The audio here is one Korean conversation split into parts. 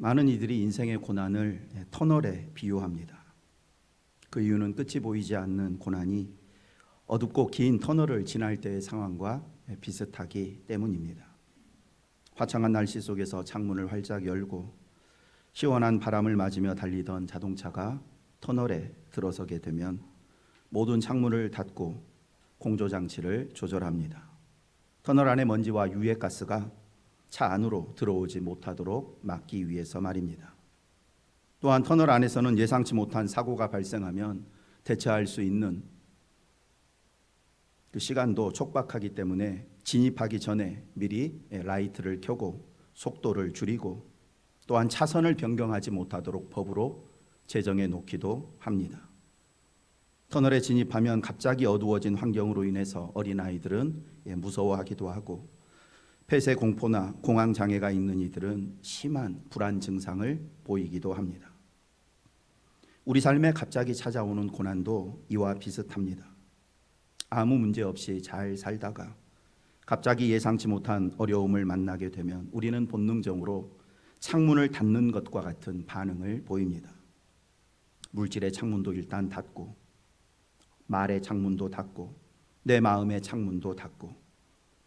많은 이들이 인생의 고난을 터널에 비유합니다. 그 이유는 끝이 보이지 않는 고난이 어둡고 긴 터널을 지날 때의 상황과 비슷하기 때문입니다. 화창한 날씨 속에서 창문을 활짝 열고 시원한 바람을 맞으며 달리던 자동차가 터널에 들어서게 되면 모든 창문을 닫고 공조장치를 조절합니다. 터널 안의 먼지와 유해가스가 차 안으로 들어오지 못하도록 막기 위해서 말입니다. 또한 터널 안에서는 예상치 못한 사고가 발생하면 대처할 수 있는 그 시간도 촉박하기 때문에 진입하기 전에 미리 라이트를 켜고 속도를 줄이고 또한 차선을 변경하지 못하도록 법으로 제정해 놓기도 합니다. 터널에 진입하면 갑자기 어두워진 환경으로 인해서 어린아이들은 무서워하기도 하고 폐쇄 공포나 공황 장애가 있는 이들은 심한 불안 증상을 보이기도 합니다. 우리 삶에 갑자기 찾아오는 고난도 이와 비슷합니다. 아무 문제 없이 잘 살다가 갑자기 예상치 못한 어려움을 만나게 되면 우리는 본능적으로 창문을 닫는 것과 같은 반응을 보입니다. 물질의 창문도 일단 닫고 말의 창문도 닫고 내 마음의 창문도 닫고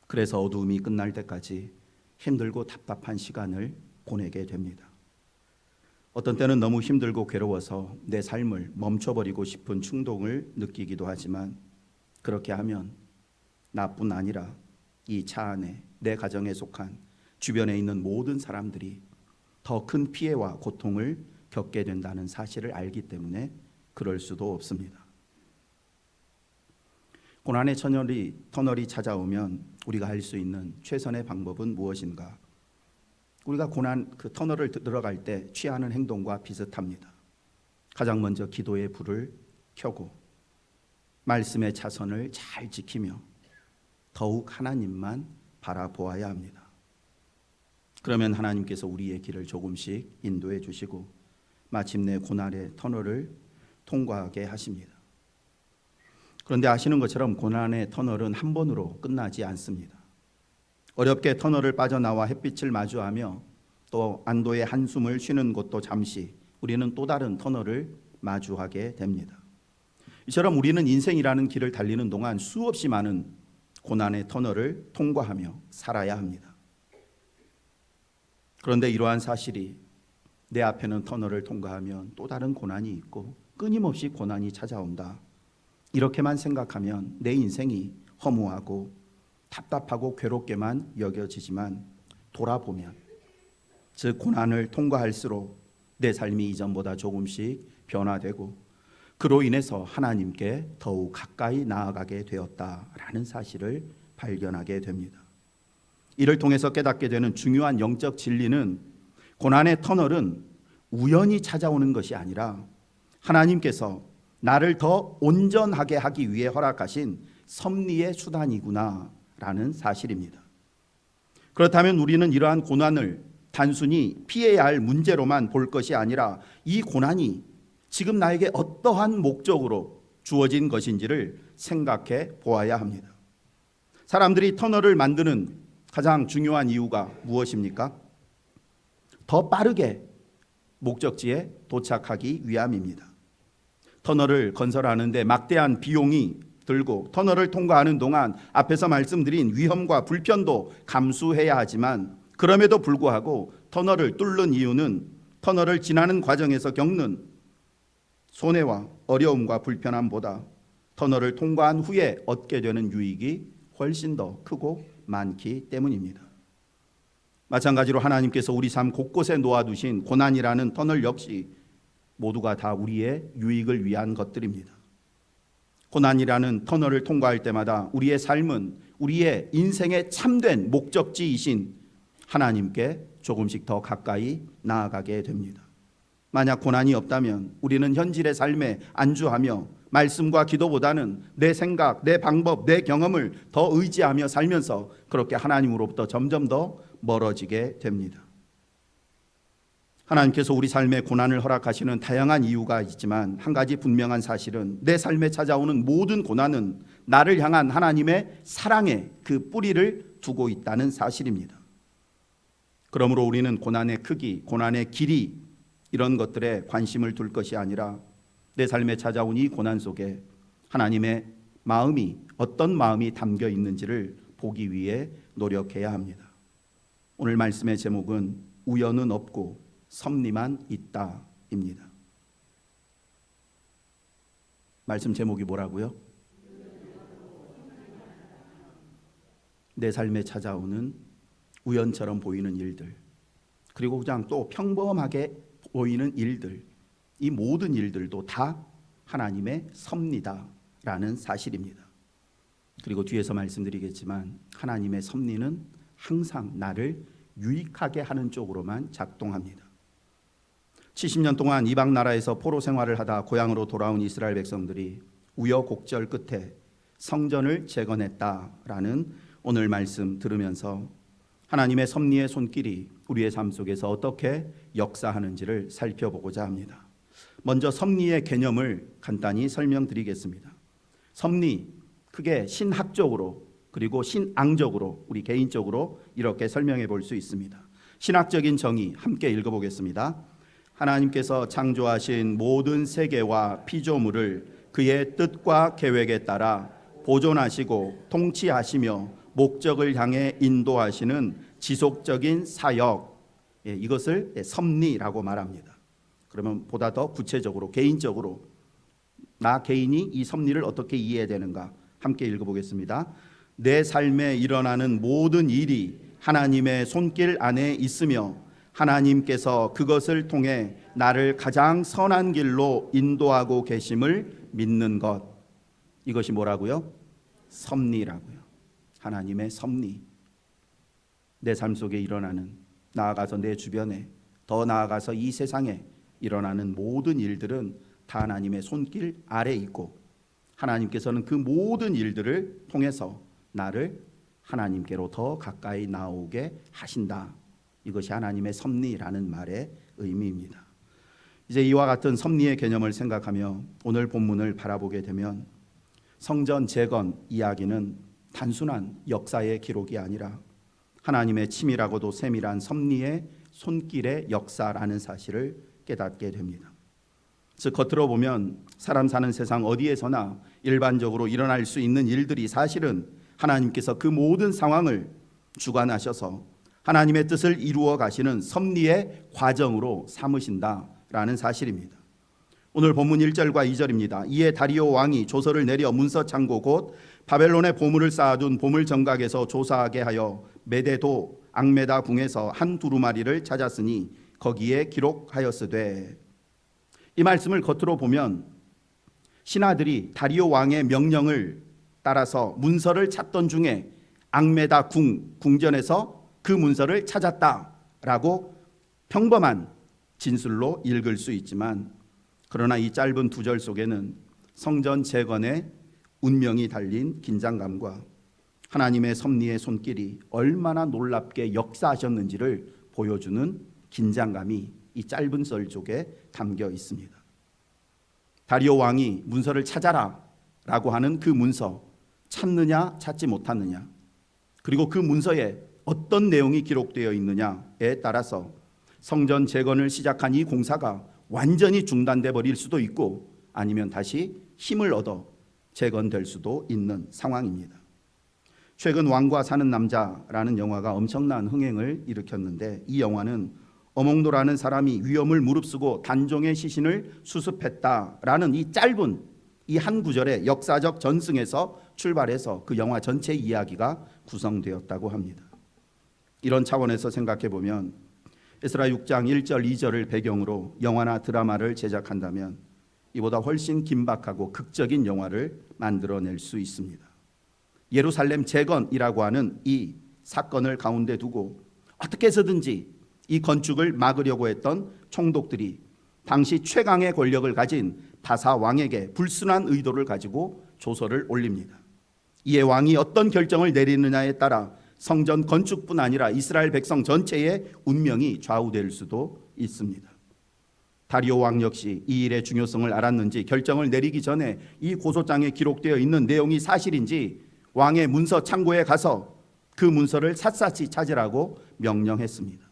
그래서 어두움이 끝날 때까지 힘들고 답답한 시간을 보내게 됩니다. 어떤 때는 너무 힘들고 괴로워서 내 삶을 멈춰버리고 싶은 충동을 느끼기도 하지만 그렇게 하면 나뿐 아니라 이 차 안에 내 가정에 속한 주변에 있는 모든 사람들이 더 큰 피해와 고통을 겪게 된다는 사실을 알기 때문에 그럴 수도 없습니다. 고난의 터널이 찾아오면 우리가 할 수 있는 최선의 방법은 무엇인가? 우리가 고난 그 터널을 들어갈 때 취하는 행동과 비슷합니다. 가장 먼저 기도의 불을 켜고 말씀의 차선을 잘 지키며 더욱 하나님만 바라보아야 합니다. 그러면 하나님께서 우리의 길을 조금씩 인도해 주시고 마침내 고난의 터널을 통과하게 하십니다. 그런데 아시는 것처럼 고난의 터널은 한 번으로 끝나지 않습니다. 어렵게 터널을 빠져나와 햇빛을 마주하며 또 안도의 한숨을 쉬는 것도 잠시 우리는 또 다른 터널을 마주하게 됩니다. 이처럼 우리는 인생이라는 길을 달리는 동안 수없이 많은 고난의 터널을 통과하며 살아야 합니다. 그런데 이러한 사실이 내 앞에는 터널을 통과하면 또 다른 고난이 있고 끊임없이 고난이 찾아온다. 이렇게만 생각하면 내 인생이 허무하고 답답하고 괴롭게만 여겨지지만 돌아보면 즉 고난을 통과할수록 내 삶이 이전보다 조금씩 변화되고 그로 인해서 하나님께 더욱 가까이 나아가게 되었다라는 사실을 발견하게 됩니다. 이를 통해서 깨닫게 되는 중요한 영적 진리는 고난의 터널은 우연히 찾아오는 것이 아니라 하나님께서 나를 더 온전하게 하기 위해 허락하신 섭리의 수단이구나라는 사실입니다. 그렇다면 우리는 이러한 고난을 단순히 피해야 할 문제로만 볼 것이 아니라 이 고난이 지금 나에게 어떠한 목적으로 주어진 것인지를 생각해 보아야 합니다. 사람들이 터널을 만드는 가장 중요한 이유가 무엇입니까? 더 빠르게 목적지에 도착하기 위함입니다. 터널을 건설하는데 막대한 비용이 들고 터널을 통과하는 동안 앞에서 말씀드린 위험과 불편도 감수해야 하지만 그럼에도 불구하고 터널을 뚫는 이유는 터널을 지나는 과정에서 겪는 손해와 어려움과 불편함보다 터널을 통과한 후에 얻게 되는 유익이 훨씬 더 크고 많기 때문입니다. 마찬가지로 하나님께서 우리 삶 곳곳에 놓아두신 고난이라는 터널 역시 모두가 다 우리의 유익을 위한 것들입니다. 고난이라는 터널을 통과할 때마다 우리의 삶은 우리의 인생의 참된 목적지이신 하나님께 조금씩 더 가까이 나아가게 됩니다. 만약 고난이 없다면 우리는 현실의 삶에 안주하며 말씀과 기도보다는 내 생각, 내 방법, 내 경험을 더 의지하며 살면서 그렇게 하나님으로부터 점점 더 멀어지게 됩니다. 하나님께서 우리 삶에 고난을 허락하시는 다양한 이유가 있지만 한 가지 분명한 사실은 내 삶에 찾아오는 모든 고난은 나를 향한 하나님의 사랑의 그 뿌리를 두고 있다는 사실입니다. 그러므로 우리는 고난의 크기, 고난의 길이 이런 것들에 관심을 둘 것이 아니라 내 삶에 찾아온 이 고난 속에 하나님의 마음이 어떤 마음이 담겨 있는지를 보기 위해 노력해야 합니다. 오늘 말씀의 제목은 우연은 없고 섭리만 있다입니다. 말씀 제목이 뭐라고요? 내 삶에 찾아오는 우연처럼 보이는 일들, 그리고 그냥 또 평범하게 보이는 일들, 이 모든 일들도 다 하나님의 섭리다라는 사실입니다. 그리고 뒤에서 말씀드리겠지만 하나님의 섭리는 항상 나를 유익하게 하는 쪽으로만 작동합니다. 70년 동안 이방 나라에서 포로 생활을 하다 고향으로 돌아온 이스라엘 백성들이 우여곡절 끝에 성전을 재건했다라는 오늘 말씀 들으면서 하나님의 섭리의 손길이 우리의 삶 속에서 어떻게 역사하는지를 살펴보고자 합니다. 먼저 섭리의 개념을 간단히 설명드리겠습니다. 섭리, 크게 신학적으로 그리고 신앙적으로 우리 개인적으로 이렇게 설명해 볼 수 있습니다. 신학적인 정의 함께 읽어보겠습니다. 하나님께서 창조하신 모든 세계와 피조물을 그의 뜻과 계획에 따라 보존하시고 통치하시며 목적을 향해 인도하시는 지속적인 사역, 이것을 섭리라고 말합니다. 그러면 보다 더 구체적으로 개인적으로 나 개인이 이 섭리를 어떻게 이해해야 되는가 함께 읽어보겠습니다. 내 삶에 일어나는 모든 일이 하나님의 손길 안에 있으며 하나님께서 그것을 통해 나를 가장 선한 길로 인도하고 계심을 믿는 것, 이것이 뭐라고요? 섭리라고요. 하나님의 섭리. 내 삶 속에 일어나는, 나아가서 내 주변에, 더 나아가서 이 세상에 일어나는 모든 일들은 다 하나님의 손길 아래 있고 하나님께서는 그 모든 일들을 통해서 나를 하나님께로 더 가까이 나오게 하신다. 이것이 하나님의 섭리라는 말의 의미입니다. 이제 이와 같은 섭리의 개념을 생각하며 오늘 본문을 바라보게 되면 성전 재건 이야기는 단순한 역사의 기록이 아니라 하나님의 치밀하고도 세밀한 섭리의 손길의 역사라는 사실을 깨닫게 됩니다. 즉 겉으로 보면 사람 사는 세상 어디에서나 일반적으로 일어날 수 있는 일들이 사실은 하나님께서 그 모든 상황을 주관하셔서 하나님의 뜻을 이루어 가시는 섭리의 과정으로 삼으신다라는 사실입니다. 오늘 본문 1절과 2절입니다. 이에 다리오 왕이 조서를 내려 문서 창고 곧 바벨론의 보물을 쌓아둔 보물 정각에서 조사하게 하여 메데도 앙메다 궁에서 한 두루마리를 찾았으니 거기에 기록하였으되. 이 말씀을 겉으로 보면 신하들이 다리오 왕의 명령을 따라서 문서를 찾던 중에 앙메다 궁전에서 그 문서를 찾았다라고 평범한 진술로 읽을 수 있지만, 그러나 이 짧은 두 절 속에는 성전 재건의 운명이 달린 긴장감과 하나님의 섭리의 손길이 얼마나 놀랍게 역사하셨는지를 보여주는 긴장감이 이 짧은 썰 속에 담겨 있습니다. 다리오 왕이 문서를 찾아라 라고 하는 그 문서, 찾느냐 찾지 못하느냐, 그리고 그 문서에 어떤 내용이 기록되어 있느냐에 따라서 성전 재건을 시작한 이 공사가 완전히 중단돼 버릴 수도 있고 아니면 다시 힘을 얻어 재건될 수도 있는 상황입니다. 최근 왕과 사는 남자라는 영화가 엄청난 흥행을 일으켰는데, 이 영화는 어몽도라는 사람이 위험을 무릅쓰고 단종의 시신을 수습했다라는 이 짧은 이 한 구절의 역사적 전승에서 출발해서 그 영화 전체 이야기가 구성되었다고 합니다. 이런 차원에서 생각해 보면 에스라 6장 1절 2절을 배경으로 영화나 드라마를 제작한다면 이보다 훨씬 긴박하고 극적인 영화를 만들어낼 수 있습니다. 예루살렘 재건이라고 하는 이 사건을 가운데 두고 어떻게 해서든지 이 건축을 막으려고 했던 총독들이 당시 최강의 권력을 가진 바사 왕에게 불순한 의도를 가지고 조서를 올립니다. 이에 왕이 어떤 결정을 내리느냐에 따라 성전 건축뿐 아니라 이스라엘 백성 전체의 운명이 좌우될 수도 있습니다. 다리오 왕 역시 이 일의 중요성을 알았는지 결정을 내리기 전에 이 고소장에 기록되어 있는 내용이 사실인지 왕의 문서 창고에 가서 그 문서를 샅샅이 찾으라고 명령했습니다.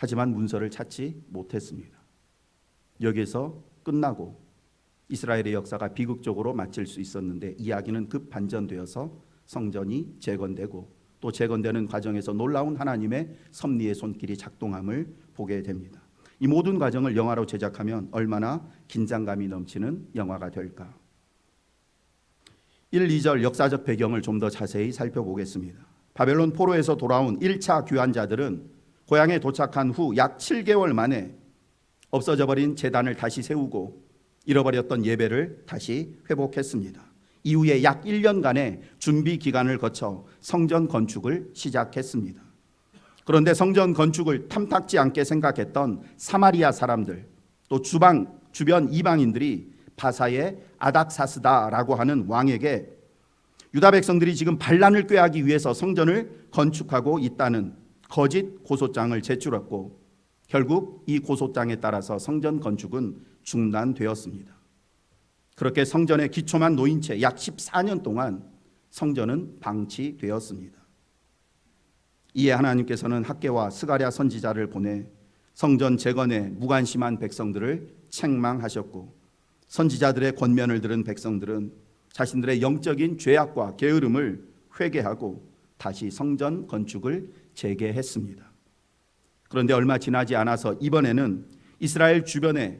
하지만 문서를 찾지 못했습니다. 여기에서 끝나고 이스라엘의 역사가 비극적으로 마칠 수 있었는데 이야기는 급반전되어서 성전이 재건되고 또 재건되는 과정에서 놀라운 하나님의 섭리의 손길이 작동함을 보게 됩니다. 이 모든 과정을 영화로 제작하면 얼마나 긴장감이 넘치는 영화가 될까? 1, 2절 역사적 배경을 좀 더 자세히 살펴보겠습니다. 바벨론 포로에서 돌아온 1차 귀환자들은 고향에 도착한 후 약 7개월 만에 없어져 버린 제단을 다시 세우고 잃어버렸던 예배를 다시 회복했습니다. 이후에 약 1년간의 준비 기간을 거쳐 성전 건축을 시작했습니다. 그런데 성전 건축을 탐탁지 않게 생각했던 사마리아 사람들, 또 주변 이방인들이 바사의 아닥사스다라고 하는 왕에게 유다 백성들이 지금 반란을 꾀하기 위해서 성전을 건축하고 있다는 거짓 고소장을 제출했고 결국 이 고소장에 따라서 성전 건축은 중단되었습니다. 그렇게 성전의 기초만 놓인 채 약 14년 동안 성전은 방치되었습니다. 이에 하나님께서는 학개와 스가랴 선지자를 보내 성전 재건에 무관심한 백성들을 책망하셨고 선지자들의 권면을 들은 백성들은 자신들의 영적인 죄악과 게으름을 회개하고 다시 성전 건축을 재개했습니다. 그런데 얼마 지나지 않아서 이번에는 이스라엘 주변의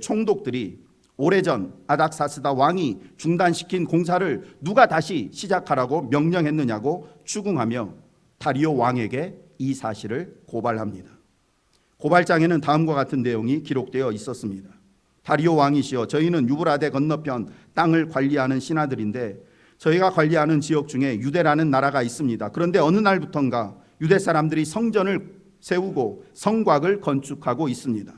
총독들이 오래전 아닥사스다 왕이 중단시킨 공사를 누가 다시 시작하라고 명령했느냐고 추궁하며 다리오 왕에게 이 사실을 고발합니다. 고발장에는 다음과 같은 내용이 기록되어 있었습니다. 다리오 왕이시여, 저희는 유브라데 건너편 땅을 관리하는 신하들인데 저희가 관리하는 지역 중에 유대라는 나라가 있습니다. 그런데 어느 날부턴가 유대 사람들이 성전을 세우고 성곽을 건축하고 있습니다.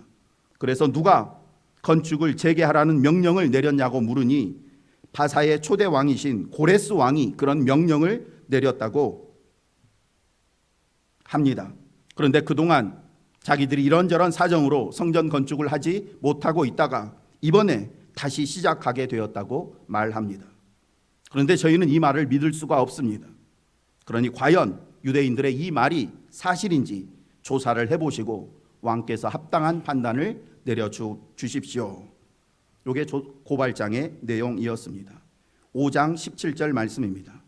그래서 누가 건축을 재개하라는 명령을 내렸냐고 물으니 바사의 초대 왕이신 고레스 왕이 그런 명령을 내렸다고 합니다. 그런데 그동안 자기들이 이런저런 사정으로 성전 건축을 하지 못하고 있다가 이번에 다시 시작하게 되었다고 말합니다. 그런데 저희는 이 말을 믿을 수가 없습니다. 그러니 과연 유대인들의 이 말이 사실인지 조사를 해보시고 왕께서 합당한 판단을 내려주십시오. 이게 고발장의 내용이었습니다. 5장 17절 말씀입니다.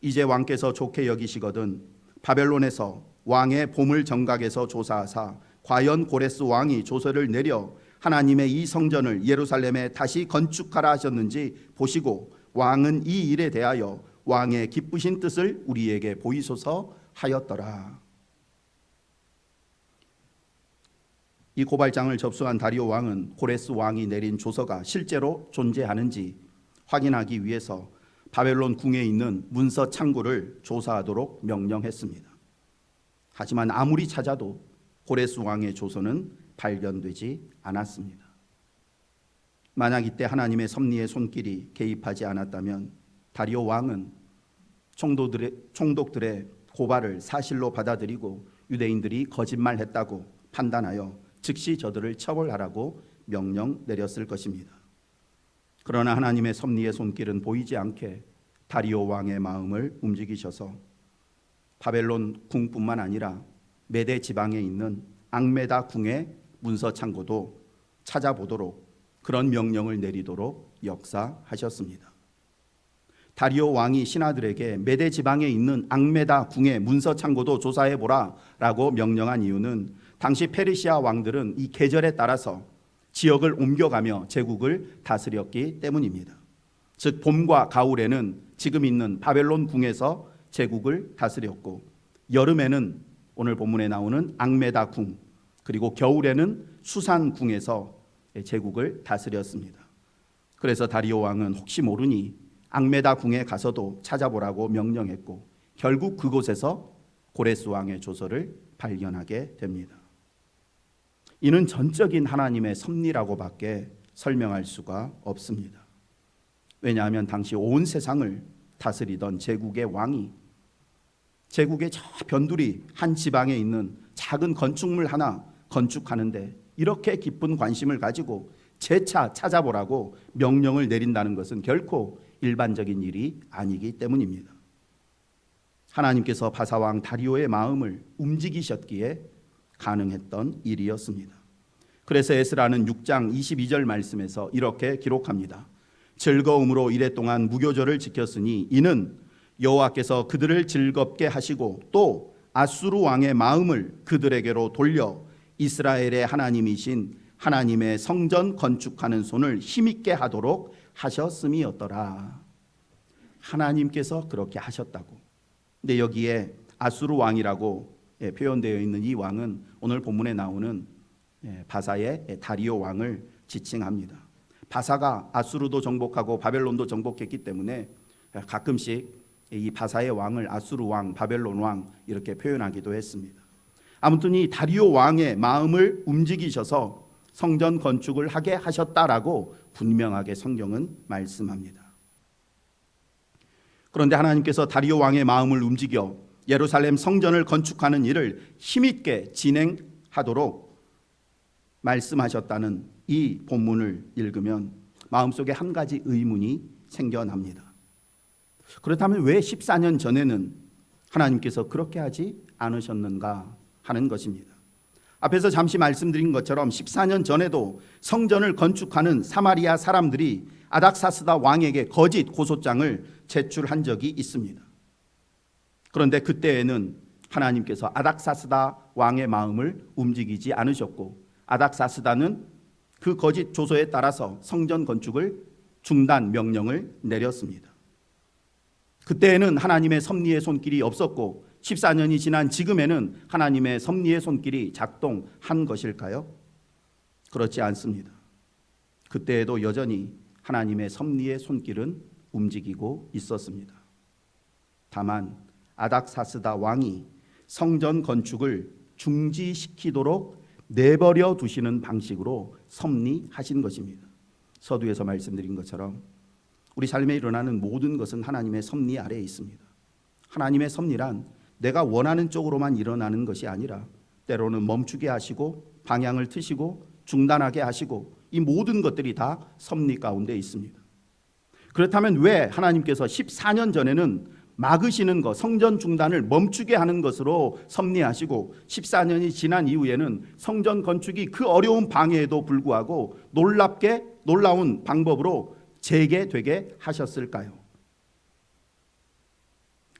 이제 왕께서 좋게 여기시거든 바벨론에서 왕의 보물 정각에서 조사하사 과연 고레스 왕이 조서를 내려 하나님의 이 성전을 예루살렘에 다시 건축하라 하셨는지 보시고 왕은 이 일에 대하여 왕의 기쁘신 뜻을 우리에게 보이소서 하였더라. 이 고발장을 접수한 다리오 왕은 고레스 왕이 내린 조서가 실제로 존재하는지 확인하기 위해서 바벨론 궁에 있는 문서 창고를 조사하도록 명령했습니다. 하지만 아무리 찾아도 고레스 왕의 조서는 발견되지 않았습니다. 만약 이때 하나님의 섭리의 손길이 개입하지 않았다면 다리오 왕은 총독들의 고발을 사실로 받아들이고 유대인들이 거짓말했다고 판단하여 즉시 저들을 처벌하라고 명령 내렸을 것입니다. 그러나 하나님의 섭리의 손길은 보이지 않게 다리오 왕의 마음을 움직이셔서 바벨론 궁뿐만 아니라 메대 지방에 있는 앙메다 궁의 문서 창고도 찾아보도록 그런 명령을 내리도록 역사하셨습니다. 다리오 왕이 신하들에게 메대 지방에 있는 앙메다 궁의 문서 창고도 조사해보라 라고 명령한 이유는 당시 페르시아 왕들은 이 계절에 따라서 지역을 옮겨가며 제국을 다스렸기 때문입니다. 즉 봄과 가을에는 지금 있는 바벨론 궁에서 제국을 다스렸고 여름에는 오늘 본문에 나오는 앙메다 궁, 그리고 겨울에는 수산 궁에서 제국을 다스렸습니다. 그래서 다리오 왕은 혹시 모르니 앙메다 궁에 가서도 찾아보라고 명령했고 결국 그곳에서 고레스 왕의 조서를 발견하게 됩니다. 이는 전적인 하나님의 섭리라고밖에 설명할 수가 없습니다. 왜냐하면 당시 온 세상을 다스리던 제국의 왕이 제국의 저 변두리 한 지방에 있는 작은 건축물 하나 건축하는데 이렇게 깊은 관심을 가지고 재차 찾아보라고 명령을 내린다는 것은 결코 일반적인 일이 아니기 때문입니다. 하나님께서 바사왕 다리오의 마음을 움직이셨기에 가능했던 일이었습니다. 그래서 에스라는 6장 22절 말씀에서 이렇게 기록합니다. 즐거움으로 이랫동안 무교절을 지켰으니 이는 여호와께서 그들을 즐겁게 하시고 또 아수르 왕의 마음을 그들에게로 돌려 이스라엘의 하나님이신 하나님의 성전 건축하는 손을 힘있게 하도록 하셨음이었더라. 하나님께서 그렇게 하셨다고. 근데 여기에 아수르 왕이라고 표현되어 있는 이 왕은 오늘 본문에 나오는 바사의 다리오 왕을 지칭합니다. 바사가 아수르도 정복하고 바벨론도 정복했기 때문에 가끔씩 이 바사의 왕을 아수르 왕, 바벨론 왕 이렇게 표현하기도 했습니다. 아무튼 이 다리오 왕의 마음을 움직이셔서 성전 건축을 하게 하셨다라고 분명하게 성경은 말씀합니다. 그런데 하나님께서 다리오 왕의 마음을 움직여 예루살렘 성전을 건축하는 일을 힘있게 진행하도록 말씀하셨다는 이 본문을 읽으면 마음속에 한 가지 의문이 생겨납니다. 그렇다면 왜 14년 전에는 하나님께서 그렇게 하지 않으셨는가 하는 것입니다. 앞에서 잠시 말씀드린 것처럼 14년 전에도 성전을 건축하는 사마리아 사람들이 아닥사스다 왕에게 거짓 고소장을 제출한 적이 있습니다. 그런데 그때에는 하나님께서 아닥사스다 왕의 마음을 움직이지 않으셨고 아닥사스다는 그 거짓 조서에 따라서 성전 건축을 중단 명령을 내렸습니다. 그때에는 하나님의 섭리의 손길이 없었고 14년이 지난 지금에는 하나님의 섭리의 손길이 작동한 것일까요? 그렇지 않습니다. 그때에도 여전히 하나님의 섭리의 손길은 움직이고 있었습니다. 다만 아닥사스다 왕이 성전 건축을 중지시키도록 내버려 두시는 방식으로 섭리하신 것입니다. 서두에서 말씀드린 것처럼 우리 삶에 일어나는 모든 것은 하나님의 섭리 아래에 있습니다. 하나님의 섭리란 내가 원하는 쪽으로만 일어나는 것이 아니라 때로는 멈추게 하시고 방향을 트시고 중단하게 하시고 이 모든 것들이 다 섭리 가운데 있습니다. 그렇다면 왜 하나님께서 14년 전에는 막으시는 것, 성전 중단을 멈추게 하는 것으로 섭리하시고 14년이 지난 이후에는 성전 건축이 그 어려운 방해에도 불구하고 놀라운 방법으로 재개되게 하셨을까요?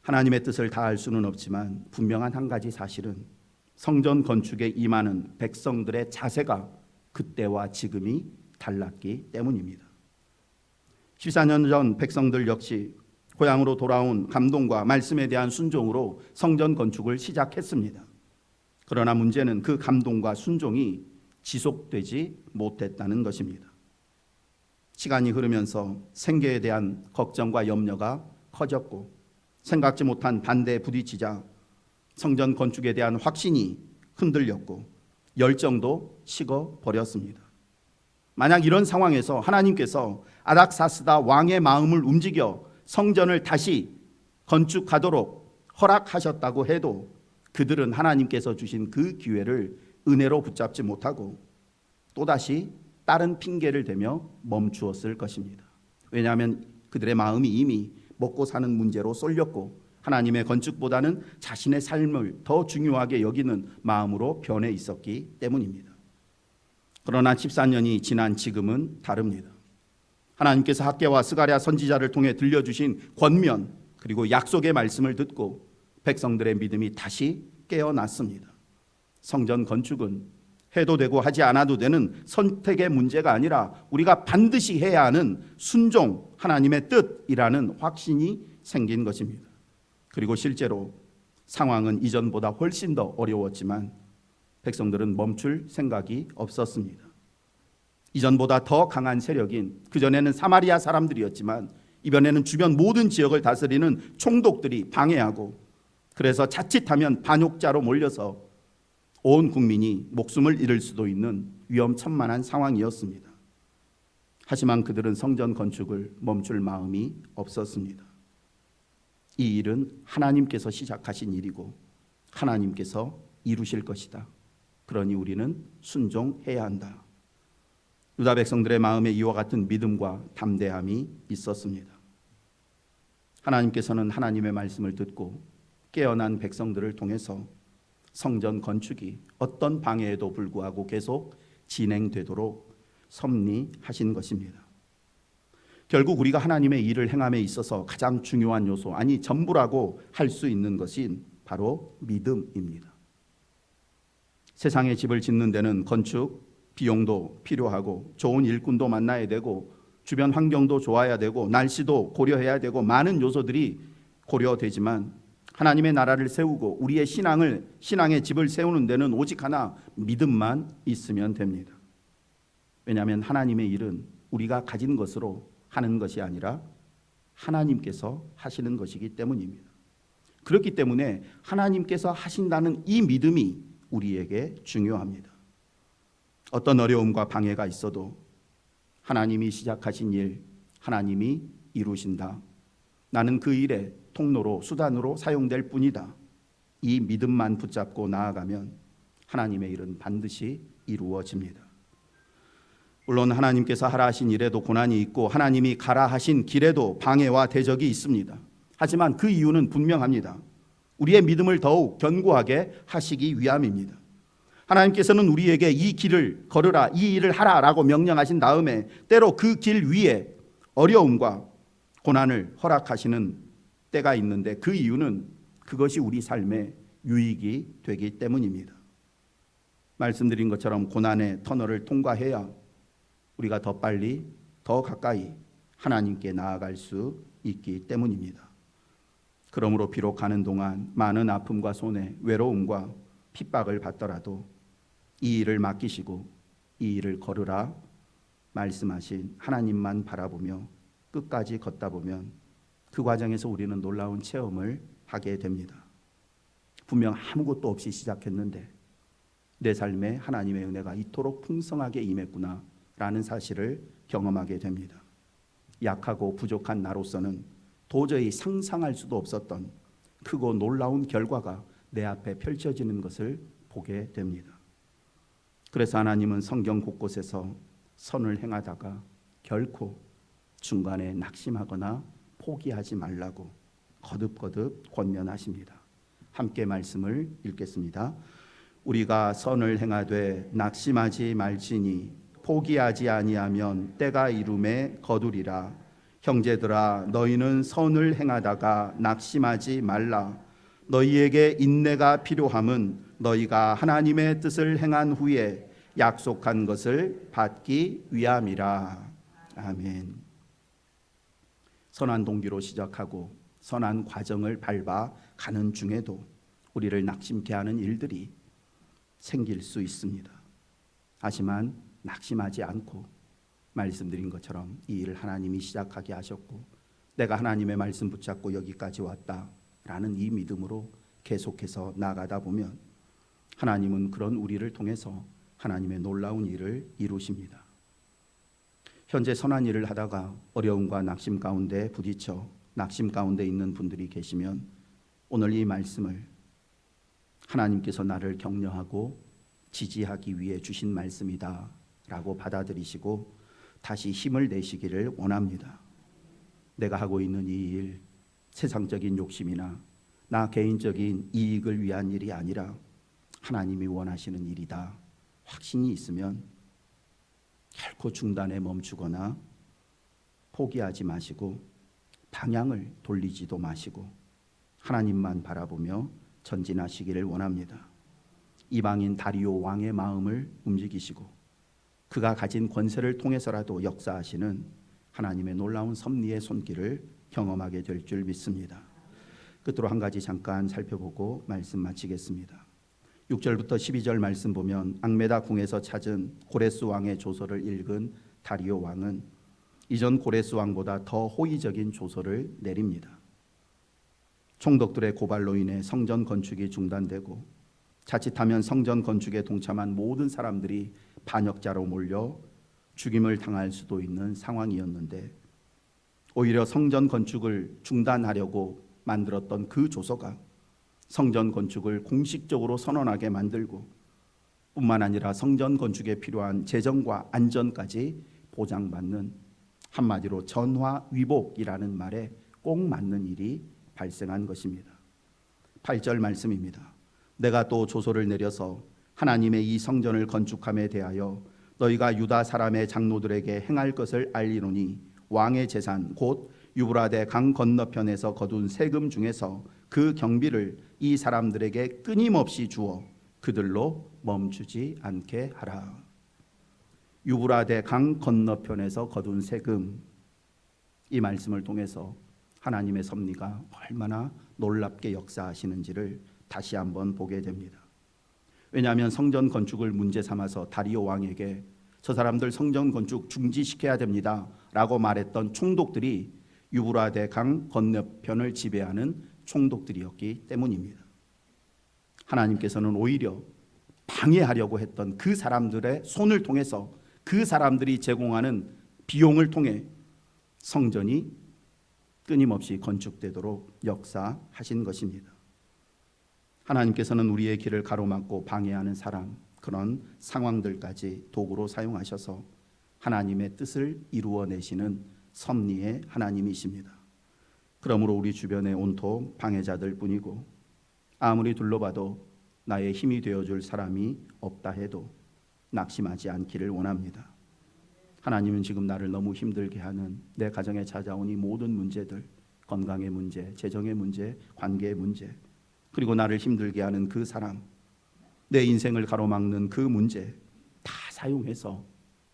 하나님의 뜻을 다 알 수는 없지만 분명한 한 가지 사실은 성전 건축에 임하는 백성들의 자세가 그때와 지금이 달랐기 때문입니다. 14년 전 백성들 역시 고향으로 돌아온 감동과 말씀에 대한 순종으로 성전 건축을 시작했습니다. 그러나 문제는 그 감동과 순종이 지속되지 못했다는 것입니다. 시간이 흐르면서 생계에 대한 걱정과 염려가 커졌고 생각지 못한 반대에 부딪히자 성전 건축에 대한 확신이 흔들렸고 열정도 식어버렸습니다. 만약 이런 상황에서 하나님께서 아닥사스다 왕의 마음을 움직여 성전을 다시 건축하도록 허락하셨다고 해도 그들은 하나님께서 주신 그 기회를 은혜로 붙잡지 못하고 또다시 다른 핑계를 대며 멈추었을 것입니다. 왜냐하면 그들의 마음이 이미 먹고 사는 문제로 쏠렸고 하나님의 건축보다는 자신의 삶을 더 중요하게 여기는 마음으로 변해 있었기 때문입니다. 그러나 14년이 지난 지금은 다릅니다. 하나님께서 학개와 스가랴 선지자를 통해 들려주신 권면 그리고 약속의 말씀을 듣고 백성들의 믿음이 다시 깨어났습니다. 성전 건축은 해도 되고 하지 않아도 되는 선택의 문제가 아니라 우리가 반드시 해야 하는 순종, 하나님의 뜻이라는 확신이 생긴 것입니다. 그리고 실제로 상황은 이전보다 훨씬 더 어려웠지만 백성들은 멈출 생각이 없었습니다. 이전보다 더 강한 세력인 그전에는 사마리아 사람들이었지만 이번에는 주변 모든 지역을 다스리는 총독들이 방해하고 그래서 자칫하면 반역자로 몰려서 온 국민이 목숨을 잃을 수도 있는 위험천만한 상황이었습니다. 하지만 그들은 성전 건축을 멈출 마음이 없었습니다. 이 일은 하나님께서 시작하신 일이고 하나님께서 이루실 것이다. 그러니 우리는 순종해야 한다. 유다 백성들의 마음에 이와 같은 믿음과 담대함이 있었습니다. 하나님께서는 하나님의 말씀을 듣고 깨어난 백성들을 통해서 성전 건축이 어떤 방해에도 불구하고 계속 진행되도록 섭리하신 것입니다. 결국 우리가 하나님의 일을 행함에 있어서 가장 중요한 요소, 아니 전부라고 할 수 있는 것이 바로 믿음입니다. 세상에 집을 짓는 데는 건축 비용도 필요하고 좋은 일꾼도 만나야 되고 주변 환경도 좋아야 되고 날씨도 고려해야 되고 많은 요소들이 고려되지만 하나님의 나라를 세우고 우리의 신앙의 집을 세우는 데는 오직 하나, 믿음만 있으면 됩니다. 왜냐하면 하나님의 일은 우리가 가진 것으로 하는 것이 아니라 하나님께서 하시는 것이기 때문입니다. 그렇기 때문에 하나님께서 하신다는 이 믿음이 우리에게 중요합니다. 어떤 어려움과 방해가 있어도 하나님이 시작하신 일, 하나님이 이루신다. 나는 그 일의 통로로, 수단으로 사용될 뿐이다. 이 믿음만 붙잡고 나아가면 하나님의 일은 반드시 이루어집니다. 물론 하나님께서 하라 하신 일에도 고난이 있고 하나님이 가라 하신 길에도 방해와 대적이 있습니다. 하지만 그 이유는 분명합니다. 우리의 믿음을 더욱 견고하게 하시기 위함입니다. 하나님께서는 우리에게 이 길을 걸으라, 이 일을 하라라고 명령하신 다음에 때로 그 길 위에 어려움과 고난을 허락하시는 때가 있는데 그 이유는 그것이 우리 삶의 유익이 되기 때문입니다. 말씀드린 것처럼 고난의 터널을 통과해야 우리가 더 빨리, 더 가까이 하나님께 나아갈 수 있기 때문입니다. 그러므로 비록 가는 동안 많은 아픔과 손해, 외로움과 핍박을 받더라도 이 일을 맡기시고 이 일을 걸으라 말씀하신 하나님만 바라보며 끝까지 걷다 보면 그 과정에서 우리는 놀라운 체험을 하게 됩니다. 분명 아무것도 없이 시작했는데 내 삶에 하나님의 은혜가 이토록 풍성하게 임했구나 라는 사실을 경험하게 됩니다. 약하고 부족한 나로서는 도저히 상상할 수도 없었던 크고 놀라운 결과가 내 앞에 펼쳐지는 것을 보게 됩니다. 그래서 하나님은 성경 곳곳에서 선을 행하다가 결코 중간에 낙심하거나 포기하지 말라고 거듭거듭 권면하십니다. 함께 말씀을 읽겠습니다. 우리가 선을 행하되 낙심하지 말지니 포기하지 아니하면 때가 이름에 거두리라. 형제들아, 너희는 선을 행하다가 낙심하지 말라. 너희에게 인내가 필요함은 너희가 하나님의 뜻을 행한 후에 약속한 것을 받기 위함이라. 아멘. 선한 동기로 시작하고 선한 과정을 밟아 가는 중에도 우리를 낙심케 하는 일들이 생길 수 있습니다. 하지만 낙심하지 않고 말씀드린 것처럼 이 일을 하나님이 시작하게 하셨고 내가 하나님의 말씀 붙잡고 여기까지 왔다라는 이 믿음으로 계속해서 나가다 보면 하나님은 그런 우리를 통해서 하나님의 놀라운 일을 이루십니다. 현재 선한 일을 하다가 어려움과 낙심 가운데 부딪혀 낙심 가운데 있는 분들이 계시면 오늘 이 말씀을 하나님께서 나를 격려하고 지지하기 위해 주신 말씀이다 라고 받아들이시고 다시 힘을 내시기를 원합니다. 내가 하고 있는 이 일, 세상적인 욕심이나 나 개인적인 이익을 위한 일이 아니라 하나님이 원하시는 일이다 확신이 있으면 결코 중단에 멈추거나 포기하지 마시고 방향을 돌리지도 마시고 하나님만 바라보며 전진하시기를 원합니다. 이방인 다리오 왕의 마음을 움직이시고 그가 가진 권세를 통해서라도 역사하시는 하나님의 놀라운 섭리의 손길을 경험하게 될 줄 믿습니다. 끝으로 한 가지 잠깐 살펴보고 말씀 마치겠습니다. 6절부터 12절 말씀 보면 악메다 궁에서 찾은 고레스 왕의 조서를 읽은 다리오 왕은 이전 고레스 왕보다 더 호의적인 조서를 내립니다. 총독들의 고발로 인해 성전 건축이 중단되고 자칫하면 성전 건축에 동참한 모든 사람들이 반역자로 몰려 죽임을 당할 수도 있는 상황이었는데 오히려 성전 건축을 중단하려고 만들었던 그 조서가 성전 건축을 공식적으로 선언하게 만들고 뿐만 아니라 성전 건축에 필요한 재정과 안전까지 보장받는 한마디로 전화위복이라는 말에 꼭 맞는 일이 발생한 것입니다. 8절 말씀입니다. 내가 또 조소를 내려서 하나님의 이 성전을 건축함에 대하여 너희가 유다 사람의 장로들에게 행할 것을 알리노니 왕의 재산 곧 유브라데 강 건너편에서 거둔 세금 중에서 그 경비를 이 사람들에게 끊임없이 주어 그들로 멈추지 않게 하라. 유브라데 강 건너편에서 거둔 세금, 이 말씀을 통해서 하나님의 섭리가 얼마나 놀랍게 역사하시는지를 다시 한번 보게 됩니다. 왜냐하면 성전 건축을 문제 삼아서 다리오 왕에게 저 사람들 성전 건축 중지시켜야 됩니다 라고 말했던 총독들이 유브라데 강 건너편을 지배하는 총독들이었기 때문입니다. 하나님께서는 오히려 방해하려고 했던 그 사람들의 손을 통해서 그 사람들이 제공하는 비용을 통해 성전이 끊임없이 건축되도록 역사하신 것입니다. 하나님께서는 우리의 길을 가로막고 방해하는 사람, 그런 상황들까지 도구로 사용하셔서 하나님의 뜻을 이루어내시는 섭리의 하나님이십니다. 그러므로 우리 주변에 온통 방해자들 뿐이고 아무리 둘러봐도 나의 힘이 되어줄 사람이 없다 해도 낙심하지 않기를 원합니다. 하나님은 지금 나를 너무 힘들게 하는 내 가정에 찾아온 이 모든 문제들, 건강의 문제, 재정의 문제, 관계의 문제, 그리고 나를 힘들게 하는 그 사람, 내 인생을 가로막는 그 문제 다 사용해서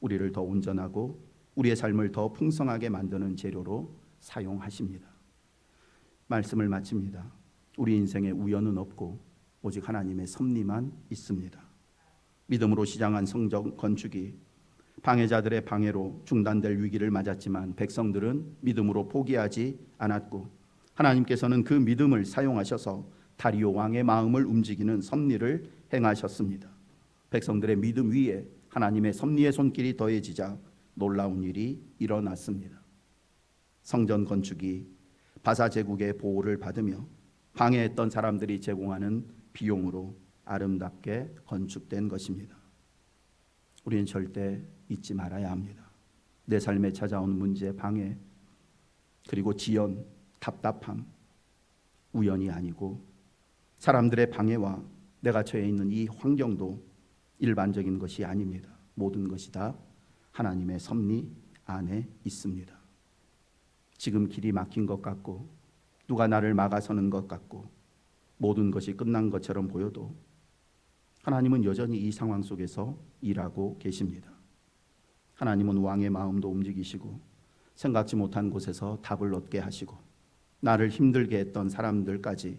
우리를 더 온전하고 우리의 삶을 더 풍성하게 만드는 재료로 사용하십니다. 말씀을 마칩니다. 우리 인생에 우연은 없고 오직 하나님의 섭리만 있습니다. 믿음으로 시작한 성전 건축이 방해자들의 방해로 중단될 위기를 맞았지만 백성들은 믿음으로 포기하지 않았고 하나님께서는 그 믿음을 사용하셔서 다리오 왕의 마음을 움직이는 섭리를 행하셨습니다. 백성들의 믿음 위에 하나님의 섭리의 손길이 더해지자 놀라운 일이 일어났습니다. 성전 건축이 바사 제국의 보호를 받으며 방해했던 사람들이 제공하는 비용으로 아름답게 건축된 것입니다. 우리는 절대 잊지 말아야 합니다. 내 삶에 찾아온 문제, 방해, 그리고 지연, 답답함, 우연이 아니고 사람들의 방해와 내가 처해 있는 이 환경도 일반적인 것이 아닙니다. 모든 것이 다 하나님의 섭리 안에 있습니다. 지금 길이 막힌 것 같고 누가 나를 막아서는 것 같고 모든 것이 끝난 것처럼 보여도 하나님은 여전히 이 상황 속에서 일하고 계십니다. 하나님은 왕의 마음도 움직이시고 생각지 못한 곳에서 답을 얻게 하시고 나를 힘들게 했던 사람들까지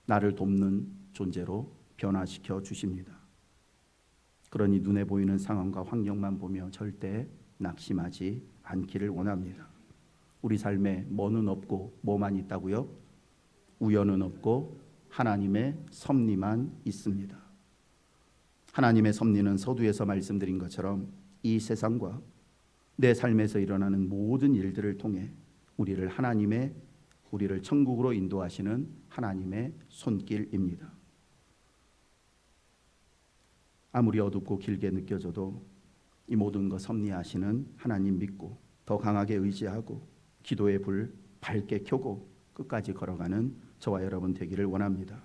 나를 돕는 존재로 변화시켜 주십니다. 그러니 눈에 보이는 상황과 환경만 보며 절대 낙심하지 않기를 원합니다. 우리 삶에 뭐는 없고 뭐만 있다고요? 우연은 없고 하나님의 섭리만 있습니다. 하나님의 섭리는 서두에서 말씀드린 것처럼 이 세상과 내 삶에서 일어나는 모든 일들을 통해 우리를 천국으로 인도하시는 하나님의 손길입니다. 아무리 어둡고 길게 느껴져도 이 모든 것 섭리하시는 하나님 믿고 더 강하게 의지하고 기도의 불 밝게 켜고 끝까지 걸어가는 저와 여러분 되기를 원합니다.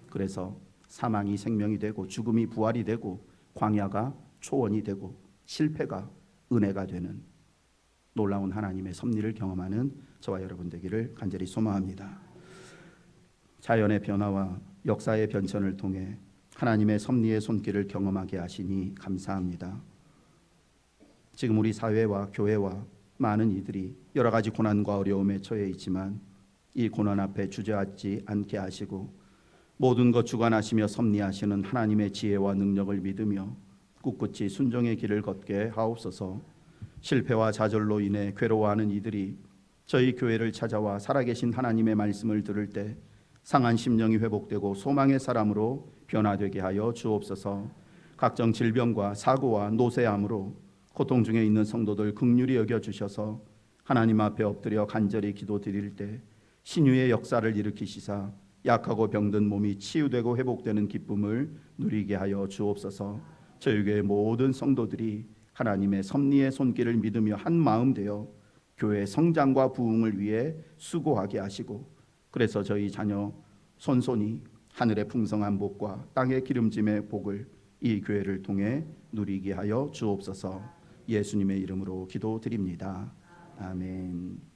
그래서 사망이 생명이 되고 죽음이 부활이 되고 광야가 초원이 되고 실패가 은혜가 되는 놀라운 하나님의 섭리를 경험하는 저와 여러분 되기를 간절히 소망합니다. 자연의 변화와 역사의 변천을 통해 하나님의 섭리의 손길을 경험하게 하시니 감사합니다. 지금 우리 사회와 교회와 많은 이들이 여러 가지 고난과 어려움에 처해 있지만 이 고난 앞에 주저앉지 않게 하시고 모든 것 주관하시며 섭리하시는 하나님의 지혜와 능력을 믿으며 꿋꿋이 순종의 길을 걷게 하옵소서. 실패와 좌절로 인해 괴로워하는 이들이 저희 교회를 찾아와 살아계신 하나님의 말씀을 들을 때 상한 심령이 회복되고 소망의 사람으로 변화되게 하여 주옵소서. 각종 질병과 사고와 노쇠함으로 고통 중에 있는 성도들 긍휼히 여겨주셔서 하나님 앞에 엎드려 간절히 기도드릴 때 신유의 역사를 일으키시사 약하고 병든 몸이 치유되고 회복되는 기쁨을 누리게 하여 주옵소서. 저희 교회 모든 성도들이 하나님의 섭리의 손길을 믿으며 한 마음 되어 교회 성장과 부흥을 위해 수고하게 하시고 그래서 저희 자녀 손손이 하늘의 풍성한 복과 땅의 기름짐의 복을 이 교회를 통해 누리게 하여 주옵소서. 예수님의 이름으로 기도드립니다. 아멘.